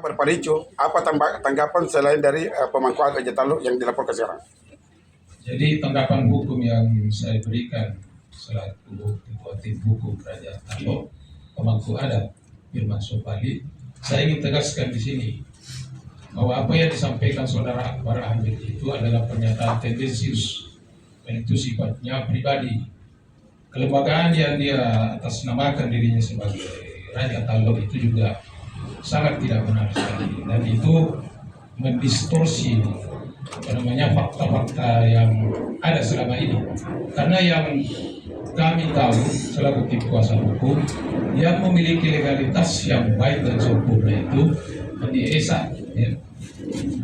Berparicu, apa tanggapan selain dari pemangku adat Raja Talu yang dilaporkan sekarang? Jadi tanggapan hukum yang saya berikan selaku ketua tim hukum Kerajaan Talu, pemangku adat Firman Sopali, saya ingin tegaskan di sini bahwa apa yang disampaikan saudara Akbar Amir itu adalah pernyataan tendensius dan itu sifatnya pribadi. Kelembagaan yang dia atasnamakan dirinya sebagai Raja Talu itu juga sangat tidak benar sekali dan itu mendistorsi fakta-fakta yang ada selama ini. Karena yang kami tahu selaku tim kuasa hukum yang memiliki legalitas yang baik dan sempurna itu Andi Esa, ya.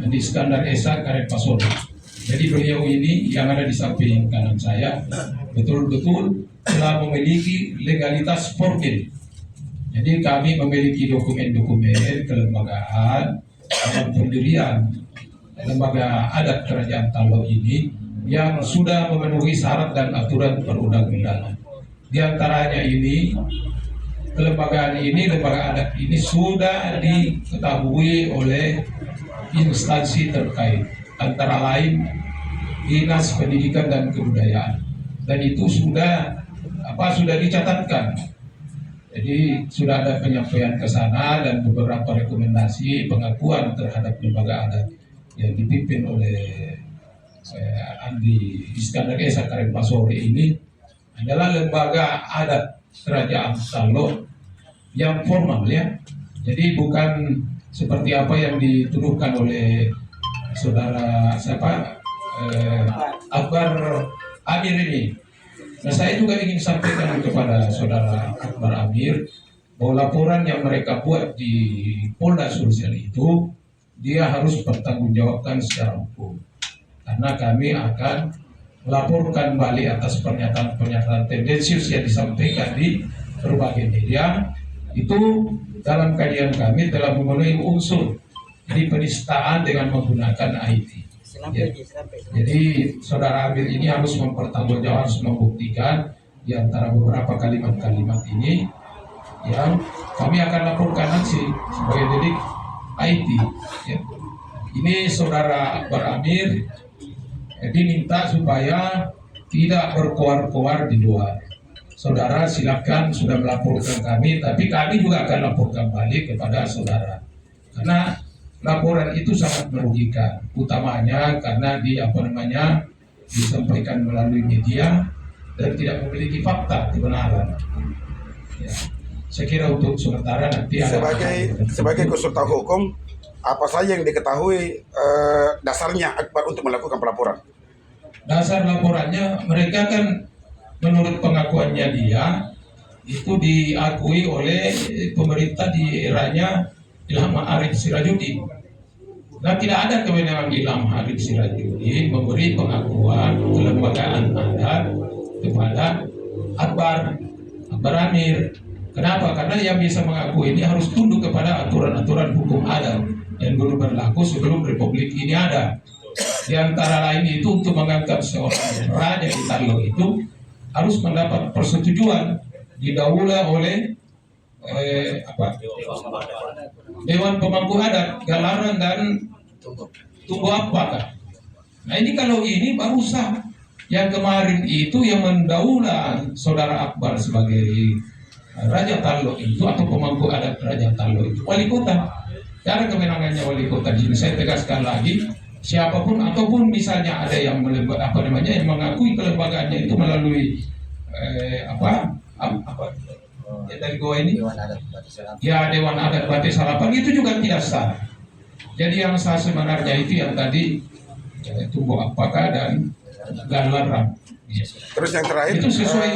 Andi Iskandar Esa Karet Pasono. Jadi beliau ini yang ada di samping kanan saya betul-betul telah memiliki legalitas formil. Jadi kami memiliki dokumen-dokumen kelembagaan dan pendirian lembaga adat Kerajaan Talu ini yang sudah memenuhi syarat dan aturan perundang-undangan. Di antaranya ini, kelembagaan ini, lembaga adat ini sudah diketahui oleh instansi terkait, antara lain Dinas Pendidikan dan Kebudayaan, dan itu sudah dicatatkan. Jadi sudah ada penyampaian ke sana dan beberapa rekomendasi pengakuan terhadap lembaga adat yang dipimpin oleh Andi Iskandar Esa Karet Pasono ini adalah lembaga adat Kerajaan Talu yang formal, ya. Jadi bukan seperti apa yang dituduhkan oleh saudara Akbar Amir ini. Nah, saya juga ingin sampaikan kepada saudara Akbar Amir bahwa laporan yang mereka buat di Polda Sulsel itu dia harus bertanggungjawabkan secara hukum. Karena kami akan melaporkan balik atas pernyataan-pernyataan tendensius yang disampaikan di berbagai media. Itu dalam kajian kami telah memenuhi unsur jadi penistaan dengan menggunakan IT. Ya. Jadi saudara Amir ini harus mempertanggungjawabkan, harus membuktikan di antara beberapa kalimat-kalimat ini yang kami akan laporkan nanti sebagai delik IT. Ya. Ini saudara Akbar Amir diminta supaya tidak berkoar-koar di luar. Saudara silakan sudah melaporkan kami, tapi kami juga akan laporkan balik kepada saudara. Karena laporan itu sangat merugikan, utamanya karena disampaikan melalui media dan tidak memiliki fakta kebenaran. Ya. Saya kira untuk sementara nanti sebagai konsultan hukum, apa saja yang diketahui dasarnya Akbar untuk melakukan pelaporan? Dasar laporannya, mereka kan menurut pengakuannya dia itu diakui oleh pemerintah di eranya Ilham Arif Sirajuddin. Nah, tidak ada kewenangan Ilham Arif Sirajuddin memberi pengakuan kelembagaan adat kepada Akbar Amir. Kenapa? Karena yang bisa mengaku ini harus tunduk kepada aturan-aturan hukum adat yang dulu berlaku sebelum Republik ini ada. Di antara lain itu untuk mengangkat seorang raja di Talu itu harus mendapat persetujuan didahului oleh Dewan Pemangku Adat, Galaran dan Tunggu Apakah. Nah, ini kalau ini baru sah. Yang kemarin itu yang mendahului saudara Akbar sebagai Raja Talu itu atau pemangku adat Raja Talu itu wali kota. Karena kewenangannya wali kota di sini saya tegaskan lagi, siapapun ataupun misalnya ada yang yang mengakui kelembagaannya itu melalui dari Goa ini Dewan Adat Batik Salapan itu juga tidak sah. Jadi yang sah sebenarnya itu yang tadi Tunggu Apakah dan Galaran. Terus yang terakhir itu sesuai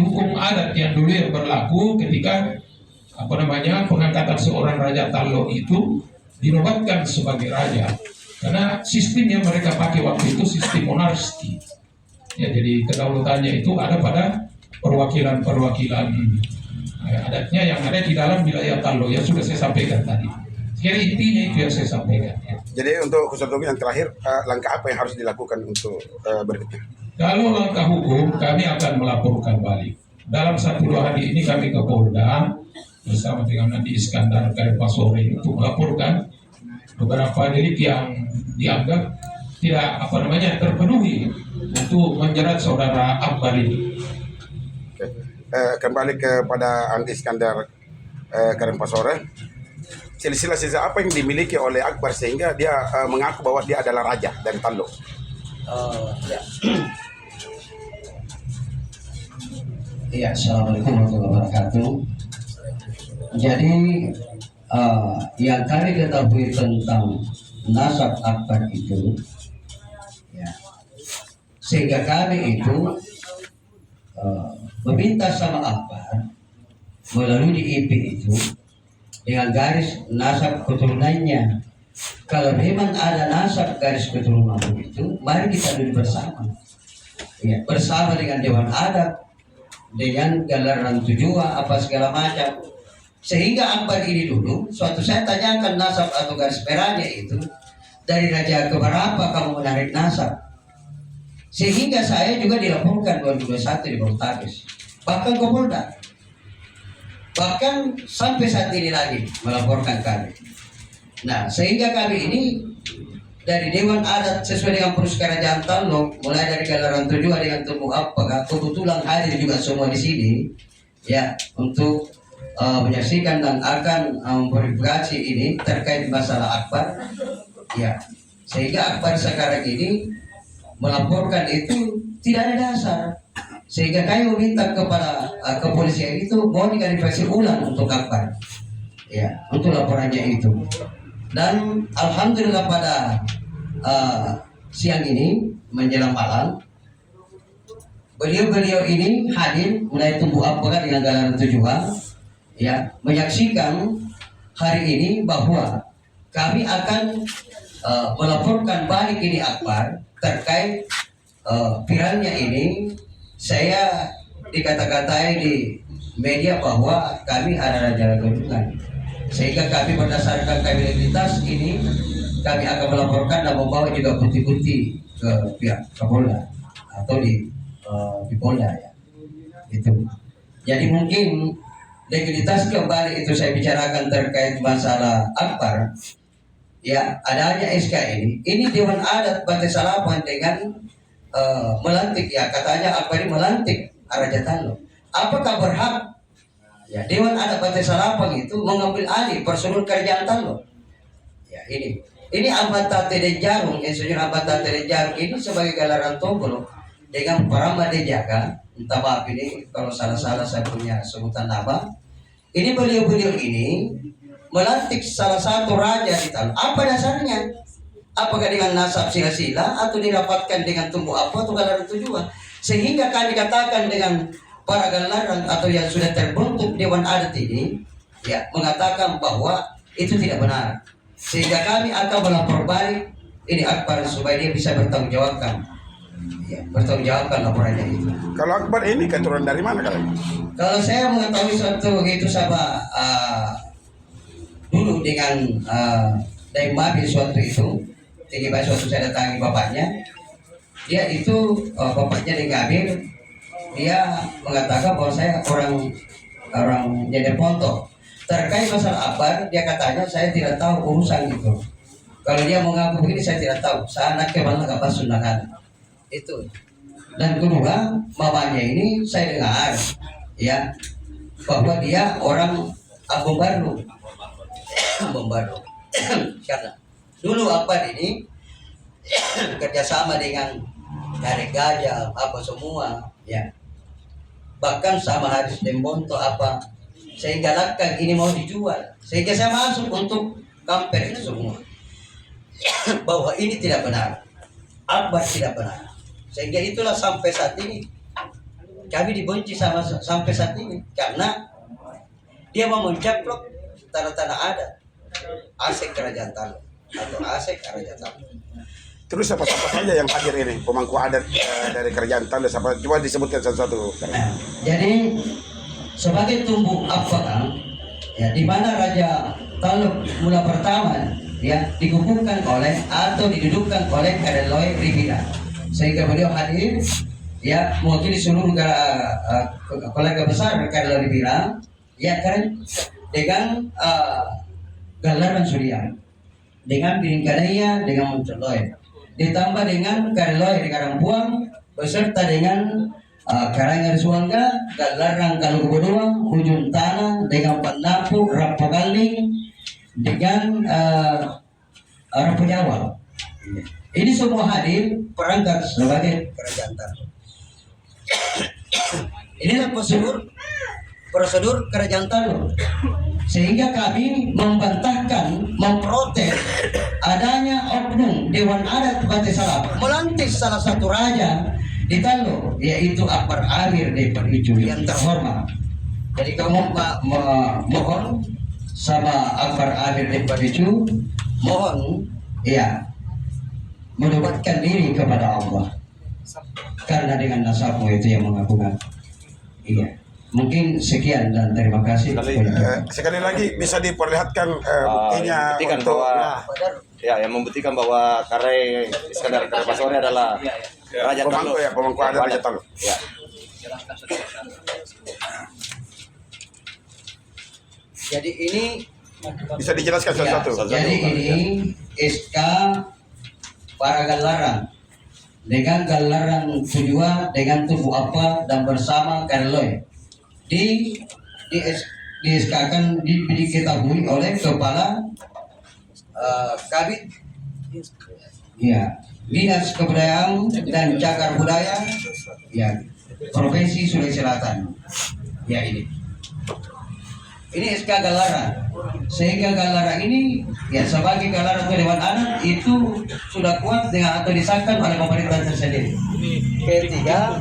hukum adat yang dulu yang berlaku ketika pengangkatan seorang Raja Talu itu dinobatkan sebagai raja. Karena sistem yang mereka pakai waktu itu sistem monarki. Ya, jadi kedaulatannya itu ada pada perwakilan adatnya yang ada di dalam wilayah Talu yang sudah saya sampaikan tadi. Sekali intinya itu yang saya sampaikan. Ya. Jadi untuk konsultan yang terakhir, langkah apa yang harus dilakukan untuk berikutnya? Kalau langkah hukum, kami akan melaporkan balik. Dalam 1-2 hari ini kami ke Polda bersama dengan Andi Iskandar Karempasore untuk melaporkan beberapa delik yang dianggap tidak terpenuhi untuk menjerat saudara Akbar ini. Oke. Kembali kepada Andi Iskandar Karempasore. Silsilah apa yang dimiliki oleh Akbar sehingga dia mengaku bahwa dia adalah raja dari Tallo? Ya. Iya, assalamualaikum warahmatullahi wabarakatuh. Jadi yang kami ketahui tentang nasab Akbar itu, ya, sehingga kami itu meminta sama Akbar melalui di IP itu dengan garis nasab keturunannya. Kalau memang ada nasab garis keturunan itu, mari kita duduk bersama, ya, bersama dengan Dewan Adat, dengan galaran tujuan apa segala macam, sehingga Akbar ini dulu suatu saya tanyakan nasab atau garis merahnya itu dari raja keberapa kamu menarik nasab, sehingga saya juga dilaporkan 2021 di Poltabes, bahkan ke Polda, bahkan sampai saat ini lagi melaporkan kami. Nah, sehingga kami ini dari Dewan Adat sesuai dengan Perus Kerajaan Tallo, mulai dari galaran tujuan dengan tumbuh apa, kebetulan hadir juga semua di sini, ya, untuk menyaksikan dan akan memverifikasi ini terkait masalah Akbar, ya, sehingga Akbar sekarang ini melaporkan itu tidak ada dasar, sehingga kami meminta kepada kepolisian itu mau diklarifikasi ulang untuk Akbar, ya, untuk laporannya itu. Dan alhamdulillah pada siang ini menjelang malam beliau ini hadir mulai tumbuh apa dengan galaran tujuan, ya, menyaksikan hari ini bahwa kami akan melaporkan balik ini Akbar terkait viralnya ini. Saya dikata-katai di media bahwa kami ada raja keturunan, sehingga kami berdasarkan kredibilitas ini kami akan melaporkan dan membawa juga bukti-bukti ke pihak Kapolda atau di Polda, ya, itu. Jadi mungkin legalitas kembali itu saya bicarakan terkait masalah Akbar, ya, adanya SK ini Dewan Adat Bantai Salapan dengan melantik, ya, katanya Akbar ini melantik Raja Tallo. Apakah berhak, ya, Dewan Adat Bantai Salapan itu mengambil alih perseluruhan kerajaan Tallo? Ya, ini Ambata Tede Jarung, Insinyur Ambata Tede Jarung ini sebagai galaran Togolo dengan Parama Dejaga, entah maaf ini kalau salah-salah saya punya sebutan nama. Ini beliau ini melantik salah satu raja di Tallo. Apa dasarnya? Apakah dengan nasab sila-sila atau didapatkan dengan tumbuh apa atau galaran tujuan? Sehingga kami katakan dengan para galaran atau yang sudah terbentuk Dewan Adat ini, ya, mengatakan bahwa itu tidak benar, sehingga kami akan melapor balik ini Akbar supaya dia bisa bertanggung jawabkan, ya, bertanggung jawabkan laporannya itu. Kalau Akbar ini keturunan dari mana kalian? Kalau saya mengetahui suatu itu sama dulu dengan dari Mabil suatu itu tinggi bahasa suatu saya datangi bapaknya, dia itu bapaknya di Gabil, dia mengatakan bahwa saya orang jadi ponto terkait masalah Akbar. Dia katanya saya tidak tahu urusan itu. Kalau dia mengaku begini saya tidak tahu. Saya anak kemana kapan sundangan itu. Dan kedua, mamanya ini saya dengar, ya, bahwa dia orang Ambon Baru. Karena dulu Akbar ini kerjasama dengan Tarik Gajah apa semua, ya, bahkan sama Haris Dembonto apa, sehingga lakang ini mau dijual, sehingga saya masuk untuk kamper itu semua bahwa ini tidak benar, Akbar tidak benar, sehingga itulah sampai saat ini kami dibenci sampai saat ini karena dia mau mencaplok tanah-tanah adat aset kerajaan Tallo atau aset kerajaan Tallo. Terus siapa saja yang hadir ini pemangku adat dari kerajaan Tallo? Coba disebutkan satu-satu. Nah, jadi sebagai tumbuh apa, ya, di mana Raja Tallo mula pertama, ya, dikukuhkan oleh atau didudukkan oleh Kadeloy Ribira, sehingga beliau hadir, ya, mewakili seluruh kolega besar Kadeloy Ribira, ya kan, dengan galaran Surya, dengan Piringkanaya, dengan Muncoloi, ditambah dengan Kareloy di Karangbuang, beserta dengan Karangga Suangga, Galarang Kalungkuduang, Ujung Tanah, dengan Panapu, Rapagaling, dengan Rapu Jawa. Ini semua hadir perangkat sebagai kerajaan Talo. Inilah prosedur kerajaan Talo. Sehingga kami membantahkan, memprotes adanya oknum Dewan Adat Bate Salam melantik salah satu raja di Talo, yaitu Akbar Amir Depar Ijo yang terhormat. Jadi kamu mohon sama Akbar Amir Depar Ijo, mohon ya menobatkan diri kepada Allah, karena dengan nasabmu itu yang mengakukan. Iya, mungkin sekian dan terima kasih. Sekali lagi bisa diperlihatkan buktinya membuktikan untuk bahwa yang membuktikan bahwa Karai Iskandar Karai Pasore adalah Raja Talo. pemangku adat Raja Talo. Ya. Jadi ini Bisa dijelaskan satu-satu. jadi ini SK para galaran dengan galaran Tujua dengan tubuh apa dan bersama Karloy di SK-kan diketahui oleh kepala Kabit ya Dinas Kebudayaan dan Cagar Budaya ya Provinsi Sulawesi Selatan ya ini SK Galaran, sehingga Galaran ini ya sebagai Galaran atau Dewan Adat itu sudah kuat dengan atau disahkan oleh pemerintah tersendiri. Ketiga,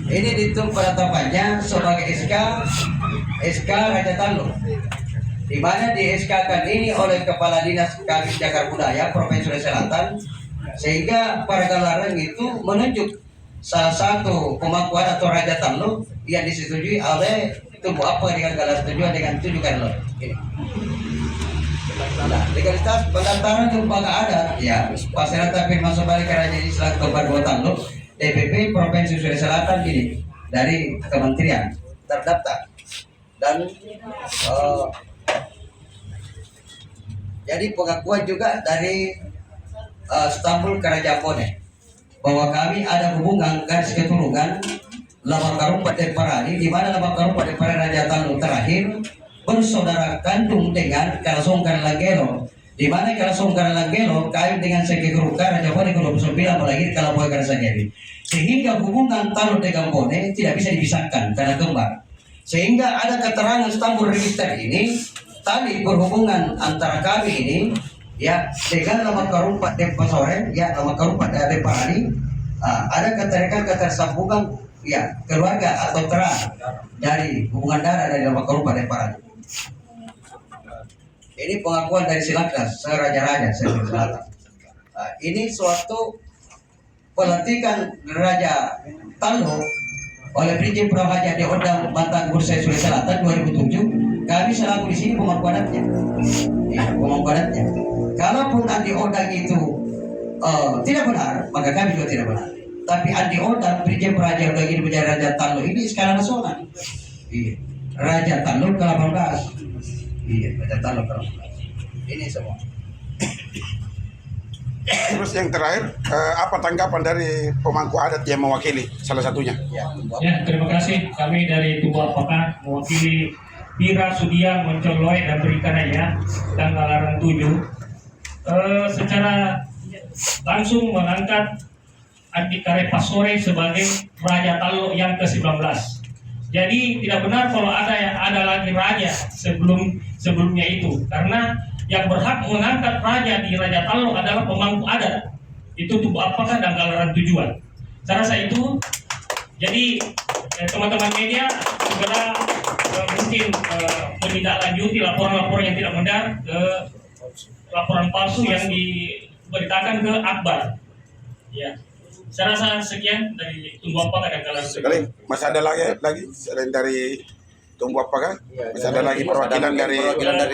ini dihitung penetapannya sebagai SK Raja Talo, di mana di SK kan ini oleh Kepala Dinas Kabit Cagar Budaya Provinsi Sulawesi Selatan, sehingga para Galaran itu menunjuk salah satu pemangku adat atau Raja Talo yang disetujui oleh tubuh apa dengan galar tujuan dengan tujukan lo. Nah, legalitas pendaftaran lembaga adat ya Pasirata Firman Sobali Kerajaan Islam Kabupaten Talo DPP Provinsi Sulawesi Selatan ini dari kementerian terdaftar dan jadi pengakuan juga dari Istanbul Kerajaan Bone bahwa kami ada hubungan garis keturunan Lama Karumpat Parani, di mana Lama Karumpat Parani Raja Talo terakhir bersaudara kandung dengan Kalasong Karanggelo, di mana Kalasong Karanggelo kawin dengan Seke Geruka Raja Bone ke-29 melahirkan Labuai Karasanyeri, sehingga hubungan Talo dengan Bone tidak bisa dipisahkan karena kembar. Sehingga ada keterangan Istanbul Register ini tadi berhubungan antara kami ini ya dengan Lama Karumpat Pasore ya Lama Karumpat Parani, ada ketersambungan ya keluarga atau terang dari hubungan darah dari Lama Kabupaten Parani. Ini pengakuan dari Silakras Raja-Raja Selatan. Ini suatu pelantikan Raja Talo oleh Brigjen Prahaja di Odang Batang Bursa Sulawesi Selatan 2007. Kami selaku di sini pemangku adatnya. Ya, pemangku adatnya. Kalaupun Andi Odang itu tidak benar, maka kami juga tidak benar. Tapi Andi Odang, Brigjen Prahaja Odang ini menjadi Raja Talo ini skala nasional. Iya. Raja Talo ke-18. Iya, Raja Talo ke-18. Ini semua. Terus yang terakhir, apa tanggapan dari pemangku adat yang mewakili salah satunya? Ya, terima kasih. Kami dari Tubuh Apakah mewakili Pira Sudia Mencoloi dan Piringkanaya dan Galaran 7 secara langsung mengangkat Andi Karai Pasore sebagai Raja Talo yang ke-19. Jadi tidak benar kalau ada lagi raja sebelumnya itu, karena yang berhak mengangkat raja di Raja Talo adalah pemangku adat. Itu Tubuh Apakah dan Galaran Tujuan. Saya rasa itu. Jadi teman-teman media segera mungkin menindaklanjuti laporan-laporan yang tidak benar, laporan palsu yang diberitakan ke Akbar. Ya. Saya rasa sekian dari Tubuh Apakah dan Galaran Tujuan. Sekali, masih ada lagi selain dari Tubuh Apakah? Masih ada lagi perwakilan dari Galaran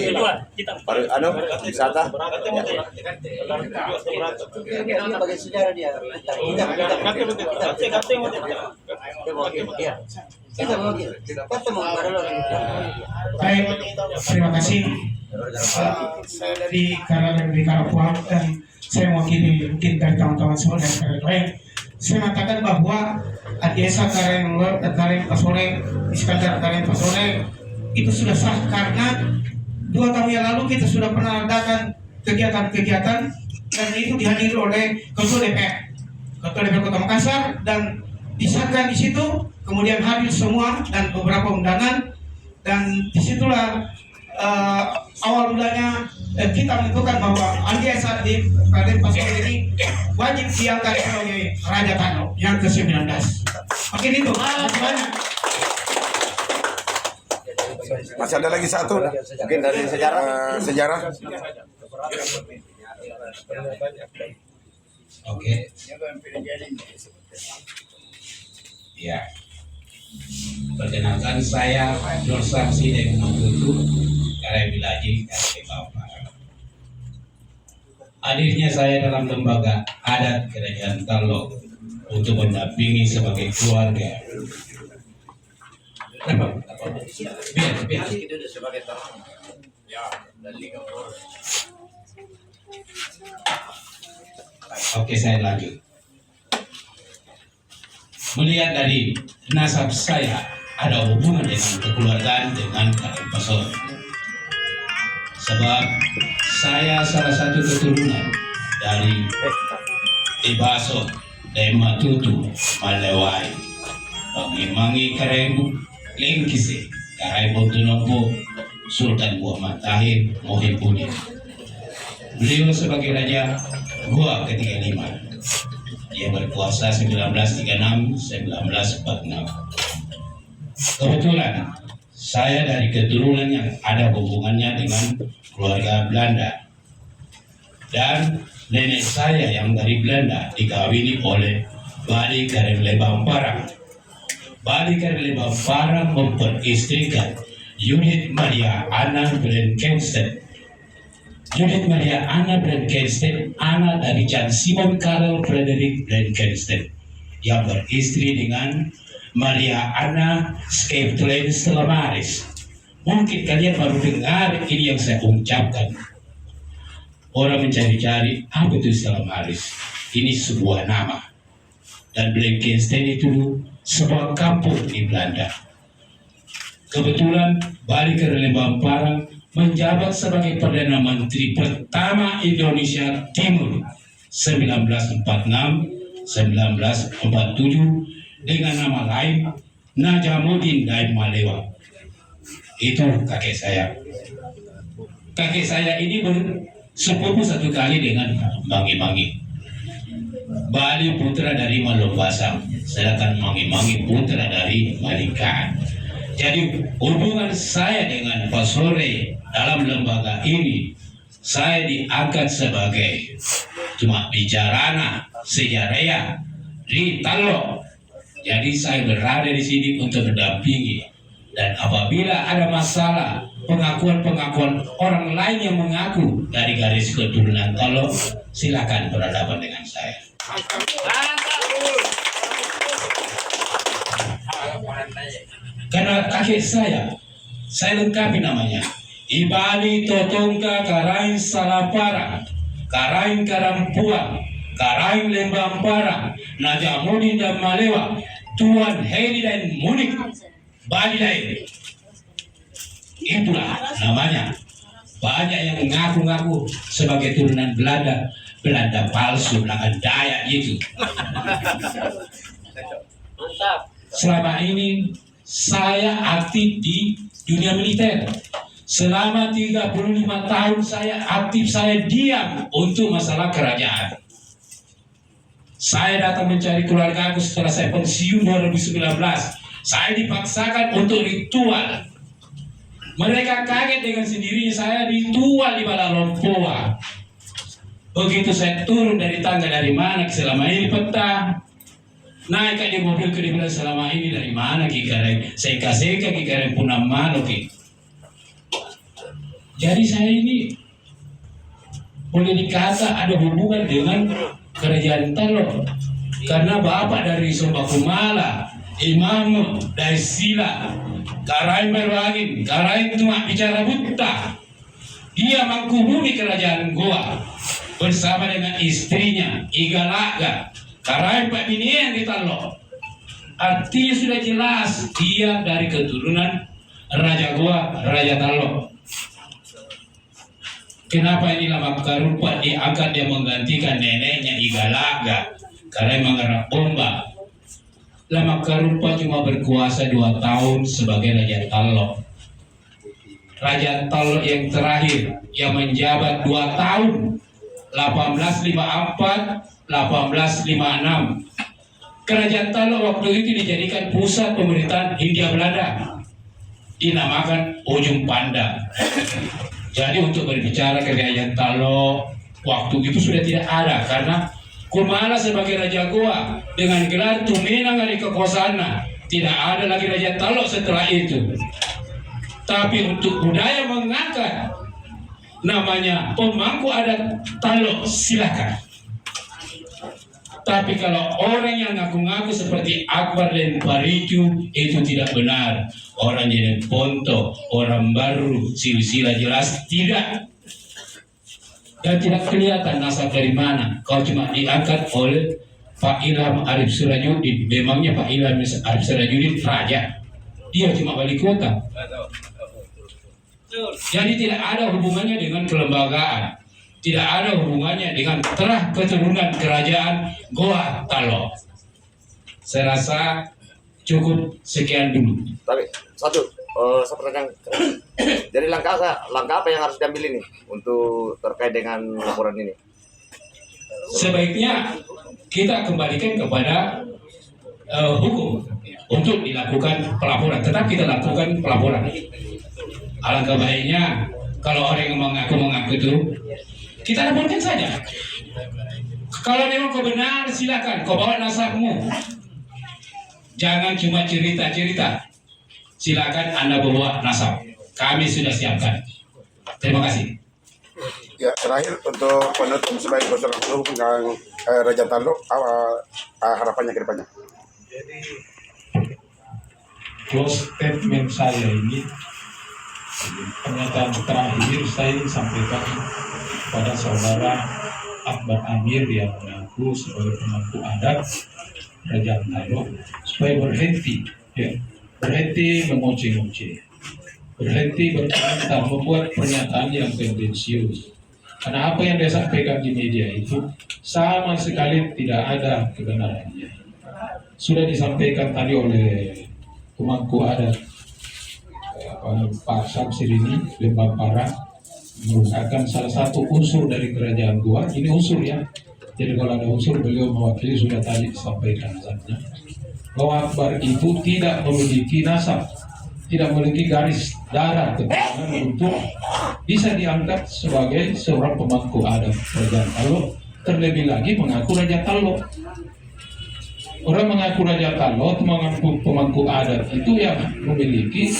Tujuan. Kita Wisata. Ini bagian sejarah dia. Kita. Baik, terima kasih. Saya dari Karangan di Karapuang dan saya mewakili mungkin dari teman-teman semua dari Karangan lain. Saya mengatakan bahwa Adiesa Karen Pasore, Iskandar Karen Pasore itu sudah sah karena 2 tahun yang lalu kita sudah pernah adakan kegiatan-kegiatan dan itu dihadiri oleh Ketua DPR Kota Makassar dan disahkan di situ, kemudian hadir semua dan beberapa undangan dan disitulah awal mulanya kita menentukan bahwa Adiesa di Karen Pasore ini wajib diangkat sebagai Raja Tano yang ke-19. Mungkin itu, terima banyak. Masih ada lagi satu Mungkin dari sejarah. sejarah. Oke. Ya. Perkenalkan saya Nur Samsi dari Mamutu, Karai Bilaji, Karai Bapak. Hadirnya saya dalam lembaga adat Kerajaan Talo untuk mendampingi sebagai keluarga. Biar. Oke, saya lanjut. Melihat dari nasab saya ada hubungan dengan kekeluargaan dengan Karen Pasore. Sebab saya salah satu keturunan dari Ibaso, Dematutu, Malewai, Mangi Karemu, Lengkise, Karaibo Tunopo, Sultan Muhammad Tahir Muhyiddin. Beliau sebagai raja gua ke-35. Dia berkuasa 1936-1946. Kebetulan saya dari keturunan yang ada hubungannya dengan keluarga Belanda. Dan nenek saya yang dari Belanda dikawini oleh Bali Karen Lebamparang. Bali Karen Lebamparang memperistrikan Judith Maria Anna Blenkenstedt. Judith Maria Anna Blenkenstedt, anak dari Jan Simon Karel Frederik Blenkenstedt, yang beristri dengan Maria Anna Skeptlen Stelamaris. Mungkin kalian baru dengar ini yang saya ucapkan. Orang mencari-cari apa itu Stelamaris. Ini sebuah nama. Dan Blenkenstedt itu sebuah kampung di Belanda. Kebetulan Bali Karen Lebamparang menjabat sebagai Perdana Menteri pertama Indonesia Timur 1946-1947 dengan nama lain Najamuddin Daim Malewa. Itu kakek saya. Kakek saya ini bersepupu satu kali dengan Mangi-Mangi. Bali putra dari Malombasang, sedangkan Mangi-Mangi putra dari Malingkaan. Jadi hubungan saya dengan Pasore dalam lembaga ini, saya diangkat sebagai cuma bicarana sejarah di Talo. Jadi saya berada di sini untuk mendampingi. Dan apabila ada masalah pengakuan-pengakuan orang lain yang mengaku dari garis keturunan Talo, silakan berhadapan dengan saya. Karena kakek saya lengkapi namanya. Ibali Totongka Karain Salapara, Karain Karampuang, Karain Lembampara, Najamuddin dan Malewa, Tuan Heri dan Munik, Bali lain. Itulah namanya. Banyak yang mengaku-ngaku sebagai turunan Belanda palsu, Belanda Dayak itu. Selama ini saya aktif di dunia militer. Selama 35 tahun saya aktif, saya diam untuk masalah kerajaan. Saya datang mencari keluarga aku setelah saya pensiun 2019. Saya dipaksakan untuk ritual. Mereka kaget dengan sendirinya saya ritual di Balalompoa. Begitu saya turun dari tangga dari mana selama ini peta. Naik di mobil ke dia bilang selama ini dari mana kikaren seka-seka kikaren punam malo ki. Jadi saya ini boleh dikata ada hubungan dengan kerajaan Talo karena bapak dari Sumba Kumala Imam dari sila, karain berangin, karain cuma bicara buta. Dia menghubungi kerajaan Goa bersama dengan istrinya Igalaga, karain Pak Bini yang ditalo. Artinya sudah jelas dia dari keturunan Raja Goa, Raja Talo. Kenapa ini Lama Karupa diangkat dia menggantikan neneknya Igalaga karena mengarah ombak. Lama Karupa cuma berkuasa 2 tahun sebagai Raja Talo. Raja Talo yang terakhir yang menjabat 2 tahun 1854 1856. Kerajaan Talo waktu itu dijadikan pusat pemerintahan Hindia Belanda, dinamakan Ujung Pandang. Jadi untuk berbicara kerajaan Talo waktu itu sudah tidak ada karena Kumala sebagai Raja Goa dengan gelar Tumenang Ari Kekosana, tidak ada lagi Raja Talo setelah itu. Tapi untuk budaya mengangkat namanya pemangku adat Talo silakan. Tapi kalau orang yang ngaku-ngaku seperti Akbar dan Paricu itu tidak benar. Orang jadi Ponto, orang baru, silsilah jelas tidak. Dan tidak kelihatan nasab dari mana. Kau cuma diangkat oleh Pak Ilham Arif Sirajudin. Memangnya Pak Ilham Arif Sirajudin raja. Dia cuma wali kota. Jadi tidak ada hubungannya dengan kelembagaan. Tidak ada hubungannya dengan terah keturunan kerajaan Goa Talo. Saya rasa cukup sekian dulu. Tapi satu, saya pernah jadi langkah apa yang harus diambil ini untuk terkait dengan laporan ini? Sebaiknya kita kembalikan kepada hukum untuk dilakukan pelaporan. Tetap kita lakukan pelaporan. Alangkah baiknya kalau orang yang mengaku itu kita laporkan saja. Kalau memang kau benar silakan kau bawa nasabmu. Jangan cuma cerita-cerita. Silakan Anda bawa nasab. Kami sudah siapkan. Terima kasih. Ya, terakhir untuk penutup sebagai kuasa hukum dengan Raja Talo, harapannya ke depannya. Jadi close statement saya ini, pernyataan terakhir saya ingin sampaikan pada saudara Akbar Amir yang mengaku sebagai pemangku adat Raja Talo supaya berhenti, ya, berhenti mengoceh-ngoceh, berhenti berkomentar, membuat pernyataan yang tendensius. Karena apa yang dia sampaikan di media itu sama sekali tidak ada kebenarannya. Sudah disampaikan tadi oleh pemangku adat Pak Samsir ini, Lembang Parah, merupakan salah satu unsur dari kerajaan Goa. Ini unsur ya. Jadi kalau ada unsur beliau mewakili sudah tadi disampaikan nasabnya. Bahwa Akbar itu tidak memiliki nasab, tidak memiliki garis darah keturunan untuk bisa diangkat sebagai seorang pemangku adat kerajaan Talo. Terlebih lagi mengaku Raja Talo. Orang mengaku Raja Talo, mengaku pemangku adat itu yang memiliki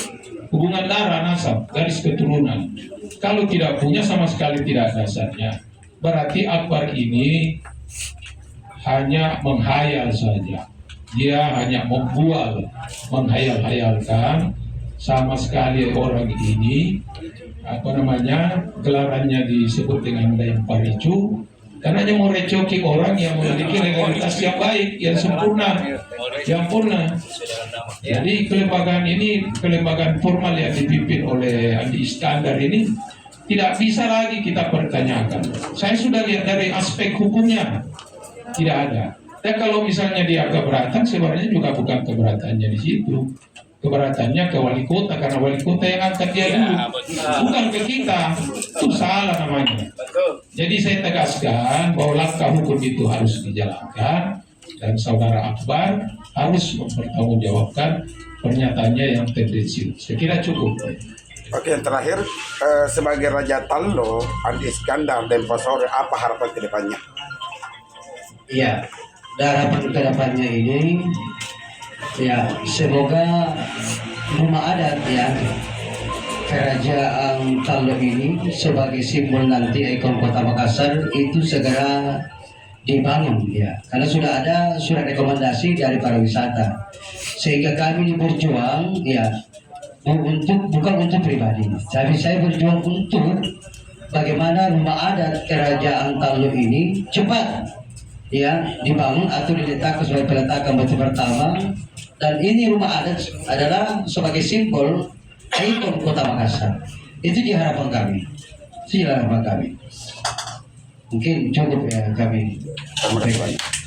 hubungan darah, nasab, garis keturunan. Kalau tidak punya sama sekali tidak ada dasarnya. Berarti Akbar ini hanya menghayal saja. Dia hanya membual, menghayal-hayalkan. Sama sekali orang ini gelarannya disebut dengan Dayang Paricu karena hanya mau recoki orang yang memiliki legalitas yang baik, yang sempurna, yang purna. Jadi kelembagaan ini, kelembagaan formal yang dipimpin oleh Andi Iskandar ini tidak bisa lagi kita pertanyakan. Saya sudah lihat dari aspek hukumnya tidak ada. Dan kalau misalnya dia keberatan, sebenarnya juga bukan keberatannya di situ. Keberatannya ke wali kota, karena wali kota yang angkat dia dulu, bukan ke kita. Itu salah namanya. Jadi saya tegaskan bahwa langkah hukum itu harus dijalankan dan saudara Akbar harus mempertanggungjawabkan pernyataannya yang tendensius. Saya kira cukup. Oke, yang terakhir sebagai Raja Talo, Andi Iskandar dan Pasore, apa harapan ke depannya? Iya, harapan ke depannya ini ya semoga rumah adat ya kerajaan Talo ini sebagai simbol nanti ikon kota Makassar itu segera dibangun ya, karena sudah ada surat rekomendasi dari para wisata. sehingga kami ini berjuang ya bukan untuk pribadi, tapi saya berjuang untuk bagaimana rumah adat kerajaan Talu ini cepat ya dibangun atau diletakkan sebagai peletakan batu pertama. Dan ini rumah adat adalah sebagai simbol ikon Kota Makassar. Itu harapan kami. Itu harapan kami. Mungkin cukup ya kami. Terima kasih.